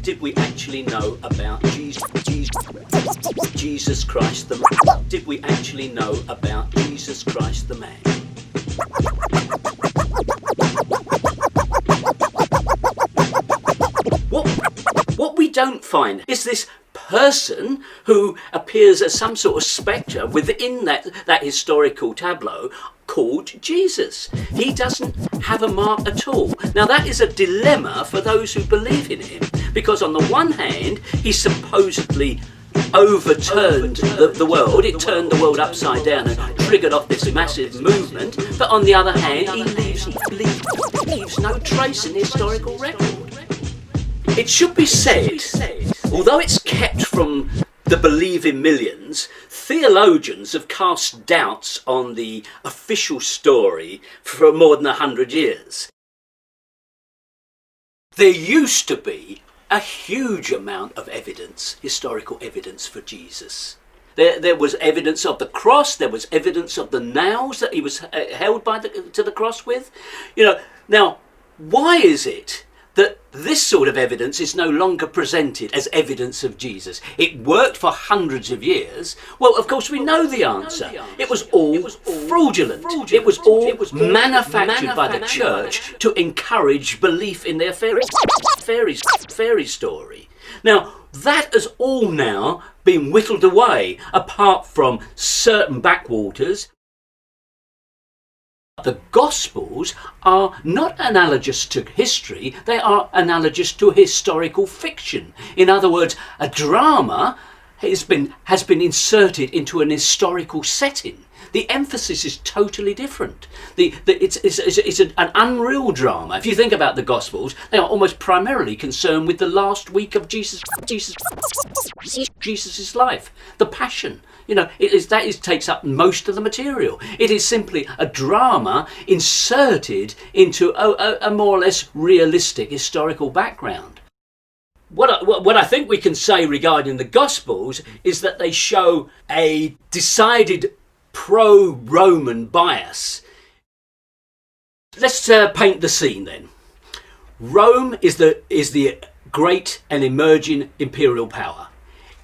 Did we actually know about Jesus Christ the man? Did we actually know about Jesus Christ the man? What we don't find is this person who appears as some sort of spectre within that historical tableau called Jesus. He doesn't have a mark at all. Now that is a dilemma for those who believe in him, because on the one hand he supposedly overturned the world. It turned the world upside down and triggered off this massive movement, but on the other hand he leaves no trace in the historical record. It should be said, although it's kept from the believing millions, theologians have cast doubts on the official story for more than 100 years. There used to be a huge amount of evidence, historical evidence for Jesus. There was evidence of the cross, there was evidence of the nails that he was held to the cross with. Now, why is it that this sort of evidence is no longer presented as evidence of Jesus? It worked for hundreds of years. Well, of course, we know the answer. It was all fraudulent. It was all manufactured by the church to encourage belief in their fairy story. Now, that has all now been whittled away, apart from certain backwaters. The Gospels are not analogous to history, they are analogous to historical fiction. In other words, a drama has been inserted into an historical setting. The emphasis is totally different. It's an unreal drama. If you think about the Gospels, they are almost primarily concerned with the last week of Jesus' life, the Passion. That takes up most of the material. It is simply a drama inserted into a more or less realistic historical background. What I think we can say regarding the Gospels is that they show a decided pro-Roman bias. Let's paint the scene then. Rome is the great and emerging imperial power.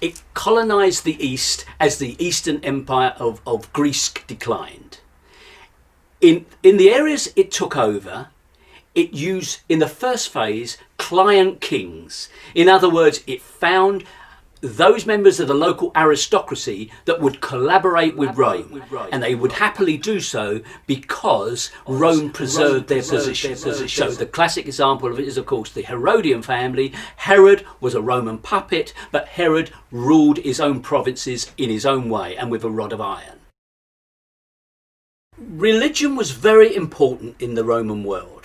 It colonised the East as the Eastern Empire of Greece declined. In the areas it took over, it used, in the first phase, client kings. In other words, it found those members of the local aristocracy that would collaborate with Rome, and they would happily do so because Rome preserved their position. So the classic example of it is, of course, the Herodian family. Herod was a Roman puppet, but Herod ruled his own provinces in his own way and with a rod of iron. Religion was very important in the Roman world.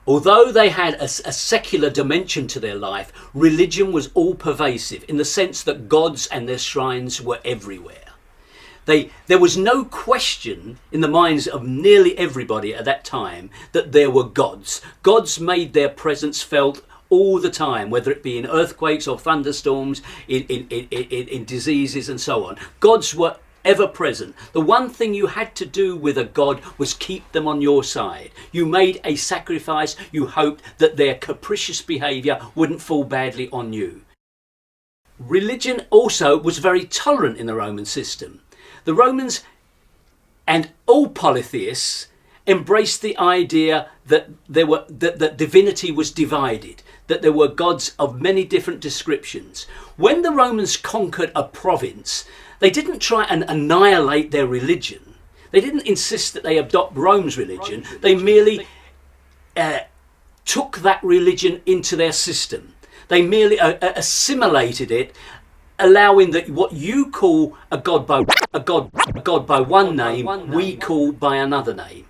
Although they had a secular dimension to their life, religion was all pervasive in the sense that gods and their shrines were everywhere. There was no question in the minds of nearly everybody at that time that there were gods. Gods made their presence felt all the time, whether it be in earthquakes or thunderstorms, in diseases and so on. Gods were ever present. The one thing you had to do with a god was keep them on your side. You made a sacrifice. You hoped that their capricious behaviour wouldn't fall badly on you. Religion also was very tolerant in the Roman system. The Romans and all polytheists embraced the idea that that divinity was divided, that there were gods of many different descriptions. When the Romans conquered a province, they didn't try and annihilate their religion. They didn't insist that they adopt Rome's religion. They merely took that religion into their system. They merely assimilated it, allowing that what you call a god by one name, we call by another name.